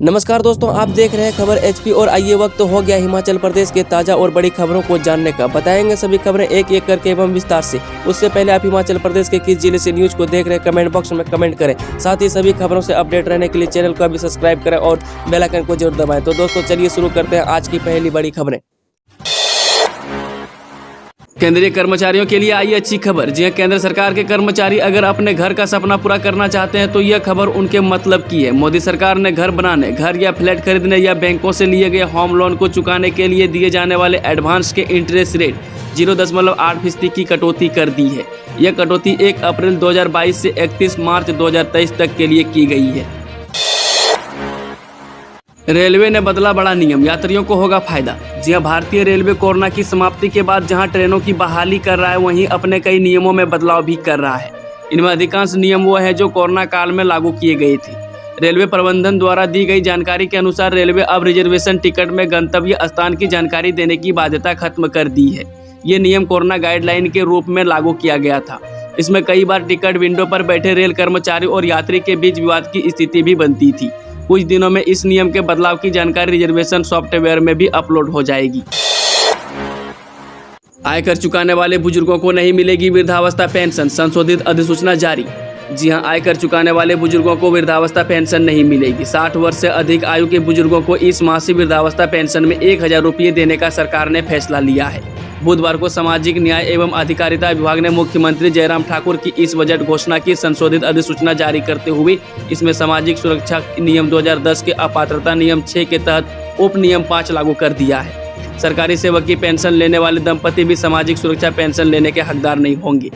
नमस्कार दोस्तों, आप देख रहे हैं खबर एचपी और आइए वक्त हो गया हिमाचल प्रदेश के ताज़ा और बड़ी खबरों को जानने का। बताएंगे सभी खबरें एक एक करके एवं विस्तार से। उससे पहले आप हिमाचल प्रदेश के किस जिले से न्यूज को देख रहे हैं कमेंट बॉक्स में कमेंट करें। साथ ही सभी खबरों से अपडेट रहने के लिए चैनल को अभी सब्सक्राइब करें और बेल आइकन को जरूर दबाएं। तो दोस्तों चलिए शुरू करते हैं आज की पहली बड़ी खबरें। केंद्रीय कर्मचारियों के लिए आई अच्छी खबर। जी हां, केंद्र सरकार के कर्मचारी अगर अपने घर का सपना पूरा करना चाहते हैं तो यह खबर उनके मतलब की है। मोदी सरकार ने घर बनाने, घर या फ्लैट खरीदने या बैंकों से लिए गए होम लोन को चुकाने के लिए दिए जाने वाले एडवांस के इंटरेस्ट रेट 0.8% की कटौती कर दी है। यह कटौती 1 अप्रैल 2022 से 31 मार्च 2023 तक के लिए की गई है। रेलवे ने बदला बड़ा नियम, यात्रियों को होगा फायदा। जी हां, भारतीय रेलवे कोरोना की समाप्ति के बाद जहां ट्रेनों की बहाली कर रहा है, वहीं अपने कई नियमों में बदलाव भी कर रहा है। इनमें अधिकांश नियम वो हैं जो कोरोना काल में लागू किए गए थे। रेलवे प्रबंधन द्वारा दी गई जानकारी के अनुसार रेलवे अब रिजर्वेशन टिकट में गंतव्य स्थान की जानकारी देने की बाध्यता खत्म कर दी है। ये नियम कोरोना गाइडलाइन के रूप में लागू किया गया था। इसमें कई बार टिकट विंडो पर बैठे रेल कर्मचारी और यात्री के बीच विवाद की स्थिति भी बनती थी। कुछ दिनों में इस नियम के बदलाव की जानकारी रिजर्वेशन सॉफ्टवेयर में भी अपलोड हो जाएगी। आयकर चुकाने वाले बुजुर्गों को नहीं मिलेगी वृद्धावस्था पेंशन, संशोधित अधिसूचना जारी। जी हां, आयकर चुकाने वाले बुजुर्गों को वृद्धावस्था पेंशन नहीं मिलेगी। 60 वर्ष से अधिक आयु के बुजुर्गों को इस मासिक वृद्धावस्था पेंशन में 1000 रुपये देने का सरकार ने फैसला लिया है। बुधवार को सामाजिक न्याय एवं अधिकारिता विभाग ने मुख्यमंत्री जयराम ठाकुर की इस बजट घोषणा की संशोधित अधिसूचना जारी करते हुए इसमें सामाजिक सुरक्षा नियम 2010 के अपात्रता नियम 6 के तहत उप नियम 5 लागू कर दिया है। सरकारी सेवक की पेंशन लेने वाले दंपति भी सामाजिक सुरक्षा पेंशन लेने के हकदार नहीं होंगे।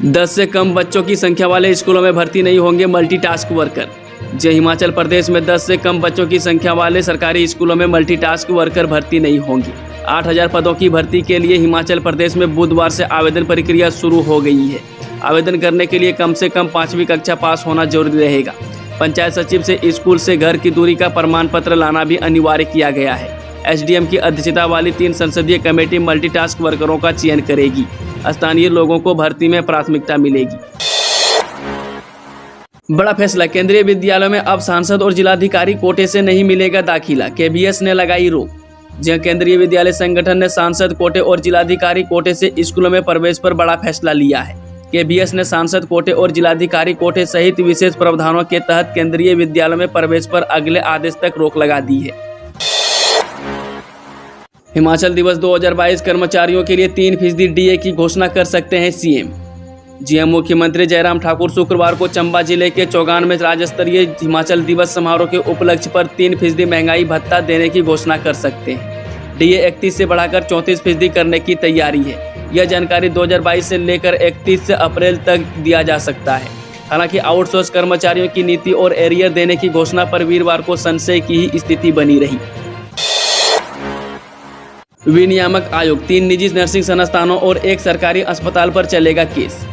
10 से कम बच्चों की संख्या वाले स्कूलों में भर्ती नहीं होंगे मल्टीटास्क वर्कर। जो हिमाचल प्रदेश में 10 से कम बच्चों की संख्या वाले सरकारी स्कूलों में मल्टीटास्क वर्कर भर्ती नहीं होंगी। 8000 पदों की भर्ती के लिए हिमाचल प्रदेश में बुधवार से आवेदन प्रक्रिया शुरू हो गई है। आवेदन करने के लिए कम से कम 5वीं कक्षा पास होना जरूरी रहेगा। पंचायत सचिव से स्कूल से घर की दूरी का प्रमाण पत्र लाना भी अनिवार्य किया गया है। एसडीएम की अध्यक्षता वाली 3 संसदीय कमेटी मल्टीटास्क वर्करों का चयन करेगी। स्थानीय लोगों को भर्ती में प्राथमिकता मिलेगी। बड़ा फैसला, केंद्रीय विद्यालयों में अब सांसद और जिलाधिकारी कोटे से नहीं मिलेगा दाखिला। केबीएस ने लगाई रोक। जहां केंद्रीय विद्यालय संगठन ने सांसद कोटे और जिलाधिकारी कोटे से स्कूलों में प्रवेश पर बड़ा फैसला लिया है। केबीएस ने सांसद कोटे और जिलाधिकारी कोटे सहित विशेष प्रावधानों के तहत केंद्रीय विद्यालयों में प्रवेश पर अगले आदेश तक रोक लगा दी है। हिमाचल दिवस 2022 कर्मचारियों के लिए 3% डीए की घोषणा कर सकते हैं सीएम। जी हां, मुख्यमंत्री जयराम ठाकुर शुक्रवार को चंबा जिले के चौगान में राज्य स्तरीय हिमाचल दिवस समारोह के उपलक्ष्य पर 3% महंगाई भत्ता देने की घोषणा कर सकते हैं। डीए 31 से बढ़ाकर 34% करने की तैयारी है। यह जानकारी 2022 से लेकर 31 अप्रैल तक दिया जा सकता है। हालांकि आउटसोर्स कर्मचारियों की नीति और एरियर देने की घोषणा पर वीरवार को संशय की ही स्थिति बनी रही। विनियामक आयोग, 3 निजी नर्सिंग संस्थानों और 1 सरकारी अस्पताल पर चलेगा केस।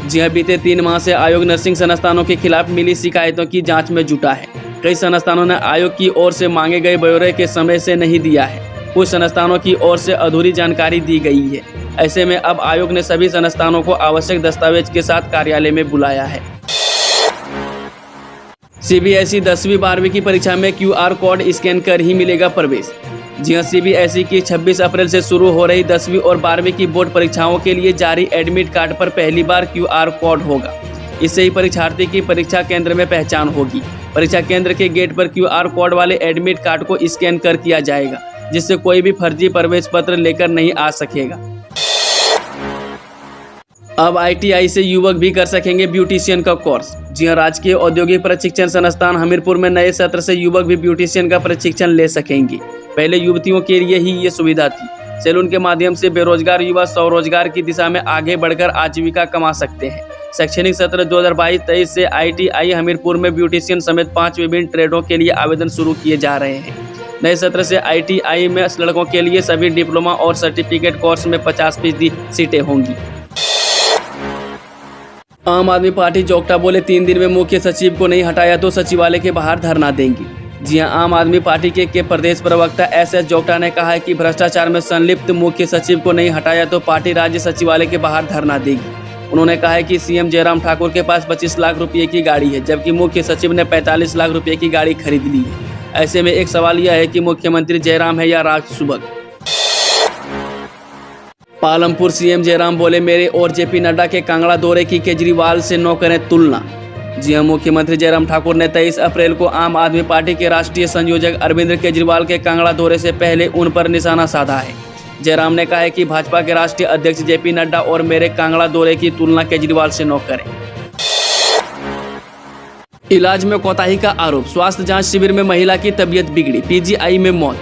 जी हां, बीते 3 माह से आयोग नर्सिंग संस्थानों के खिलाफ मिली शिकायतों की जांच में जुटा है। कई संस्थानों ने आयोग की ओर से मांगे गए ब्यौरे के समय से नहीं दिया है। कुछ संस्थानों की ओर से अधूरी जानकारी दी गई है। ऐसे में अब आयोग ने सभी संस्थानों को आवश्यक दस्तावेज के साथ कार्यालय में बुलाया है। सीबीएसई 10वीं 12वीं की परीक्षा में QR कोड स्कैन कर ही मिलेगा प्रवेश। जी हां, सीबीएसई की 26 अप्रैल से शुरू हो रही 10वीं और 12वीं की बोर्ड परीक्षाओं के लिए जारी एडमिट कार्ड पर पहली बार QR कोड होगा। इससे ही परीक्षार्थी की परीक्षा केंद्र में पहचान होगी। परीक्षा केंद्र के गेट पर QR कोड वाले एडमिट कार्ड को स्कैन कर किया जाएगा, जिससे कोई भी फर्जी प्रवेश पत्र लेकर नहीं आ सकेगा। अब ITI से युवक भी कर सकेंगे ब्यूटिशियन का कोर्स। जी हां, राजकीय औद्योगिक प्रशिक्षण संस्थान हमीरपुर में नए सत्र से युवक भी ब्यूटिशियन का प्रशिक्षण ले सकेंगे। पहले युवतियों के लिए ही ये सुविधा थी। सैलून के माध्यम से बेरोजगार युवा स्वरोजगार की दिशा में आगे बढ़कर आजीविका कमा सकते हैं। शैक्षणिक सत्र 2022-23 से ITI हमीरपुर में ब्यूटिशियन समेत 5 विभिन्न ट्रेडों के लिए आवेदन शुरू किए जा रहे हैं। नए सत्र से ITI में लड़कों के लिए सभी डिप्लोमा और सर्टिफिकेट कोर्स में 50% सीटें होंगी। आम आदमी पार्टी जोगटा बोले 3 दिन में मुख्य सचिव को नहीं हटाया तो सचिवालय के बाहर धरना देंगे। जी हां, आम आदमी पार्टी के प्रदेश प्रवक्ता SS जोगटा ने कहा है कि भ्रष्टाचार में संलिप्त मुख्य सचिव को नहीं हटाया तो पार्टी राज्य सचिवालय के बाहर धरना देगी। उन्होंने कहा है कि सीएम जयराम ठाकुर के पास 25 लाख रुपए की गाड़ी है, जबकि मुख्य सचिव ने 45 लाख रुपए की गाड़ी खरीद ली है। ऐसे में एक सवाल यह है कि मुख्यमंत्री जयराम है या राज सुबक। पालमपुर सीएम जयराम बोले, मेरे और जेपी नड्डा के कांगड़ा दौरे की केजरीवाल से न करें तुलना। जी हां, मुख्यमंत्री जयराम ठाकुर ने 23 अप्रैल को आम आदमी पार्टी के राष्ट्रीय संयोजक अरविंद केजरीवाल के कांगड़ा दौरे से पहले उन पर निशाना साधा है। जयराम ने कहा है कि भाजपा के राष्ट्रीय अध्यक्ष जेपी नड्डा और मेरे कांगड़ा दौरे की तुलना केजरीवाल से न करें। इलाज में कोताही का आरोप, स्वास्थ्य जांच शिविर में महिला की तबीयत बिगड़ी, पीजीआई में मौत।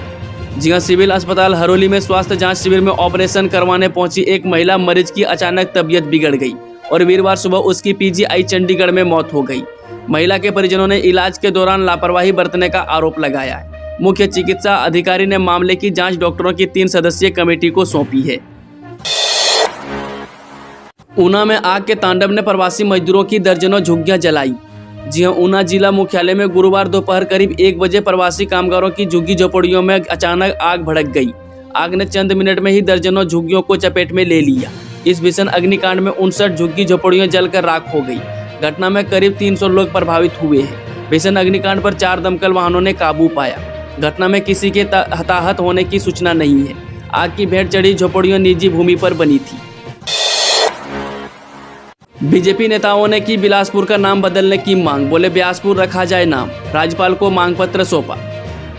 जी हां, सिविल अस्पताल हरोली में स्वास्थ्य जांच शिविर में ऑपरेशन करवाने पहुंची एक महिला मरीज की अचानक तबीयत बिगड़ गई और वीरवार सुबह उसकी पीजीआई चंडीगढ़ में मौत हो गई। महिला के परिजनों ने इलाज के दौरान लापरवाही बरतने का आरोप लगाया है। मुख्य चिकित्सा अधिकारी ने मामले की जांच डॉक्टरों की 3 सदस्यीय कमेटी को सौंपी है। ऊना में आग के तांडव ने प्रवासी मजदूरों की दर्जनों झुग्गियां जलाई। जी हां, ऊना जिला मुख्यालय में गुरुवार दोपहर करीब 1 बजे प्रवासी कामगारों की झुग्गी झोपड़ियों में अचानक आग भड़क गई। आग ने चंद मिनट में ही दर्जनों झुग्गियों को चपेट में ले लिया। इस भीषण अग्निकांड में 59 झुग्गी झोपड़ियां जलकर राख हो गई। घटना में करीब 300 लोग प्रभावित हुए हैं। भीषण अग्निकांड पर 4 दमकल वाहनों ने काबू पाया। घटना में किसी के हताहत होने की सूचना नहीं है। आग की भेंट चढ़ी झोपड़ियां निजी भूमि पर बनी थी। बीजेपी नेताओं ने की बिलासपुर का नाम बदलने की मांग, बोले बिलासपुर रखा जाए नाम। राज्यपाल को मांग पत्र सौंपा।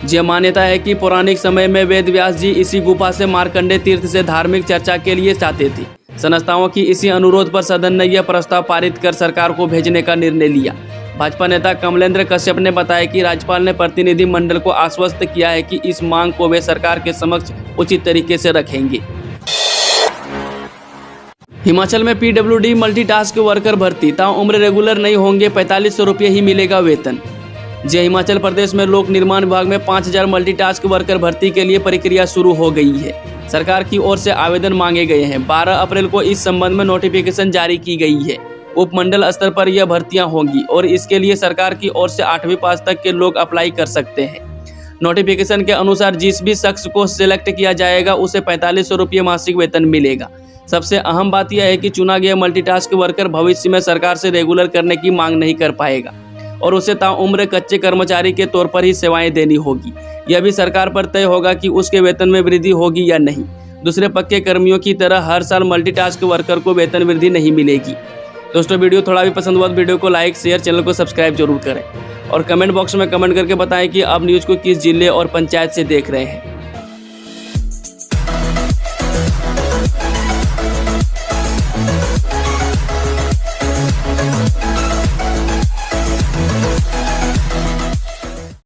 यह मान्यता है कि पौराणिक समय में वेद व्यास जी इसी गुफा से मार्कंडे तीर्थ से धार्मिक चर्चा के लिए जाते थे। संस्थाओं की इसी अनुरोध पर सदन ने यह प्रस्ताव पारित कर सरकार को भेजने का निर्णय लिया। भाजपा नेता कमलेंद्र कश्यप ने बताया कि राज्यपाल ने प्रतिनिधि मंडल को आश्वस्त किया है कि इस मांग को वे सरकार के समक्ष उचित तरीके से रखेंगे। हिमाचल में पीडब्ल्यूडी मल्टीटास्क वर्कर भर्ती, ताउम्र रेगुलर नहीं होंगे, 4500 रुपये ही मिलेगा वेतन। जी, हिमाचल प्रदेश में लोक निर्माण विभाग में 5000 मल्टीटास्क वर्कर भर्ती के लिए प्रक्रिया शुरू हो गई है। सरकार की ओर से आवेदन मांगे गए हैं। 12 अप्रैल को इस संबंध में नोटिफिकेशन जारी की गई है। उपमंडल स्तर पर यह भर्तियां होंगी और इसके लिए सरकार की ओर से 8वीं पास तक के लोग अप्लाई कर सकते हैं। नोटिफिकेशन के अनुसार जिस भी शख्स को सिलेक्ट किया जाएगा उसे 4500 रुपये मासिक वेतन मिलेगा। सबसे अहम बात यह है कि चुना गया मल्टीटास्क वर्कर भविष्य में सरकार से रेगुलर करने की मांग नहीं कर पाएगा और उसे ताउम्र कच्चे कर्मचारी के तौर पर ही सेवाएं देनी होगी। यह भी सरकार पर तय होगा कि उसके वेतन में वृद्धि होगी या नहीं। दूसरे पक्के कर्मियों की तरह हर साल मल्टीटास्क वर्कर को वेतन वृद्धि नहीं मिलेगी। दोस्तों, वीडियो थोड़ा भी पसंद हुआ तो वीडियो को लाइक, शेयर, चैनल को सब्सक्राइब जरूर करें और कमेंट बॉक्स में कमेंट करके बताएं कि आप न्यूज़ को किस जिले और पंचायत से देख रहे हैं।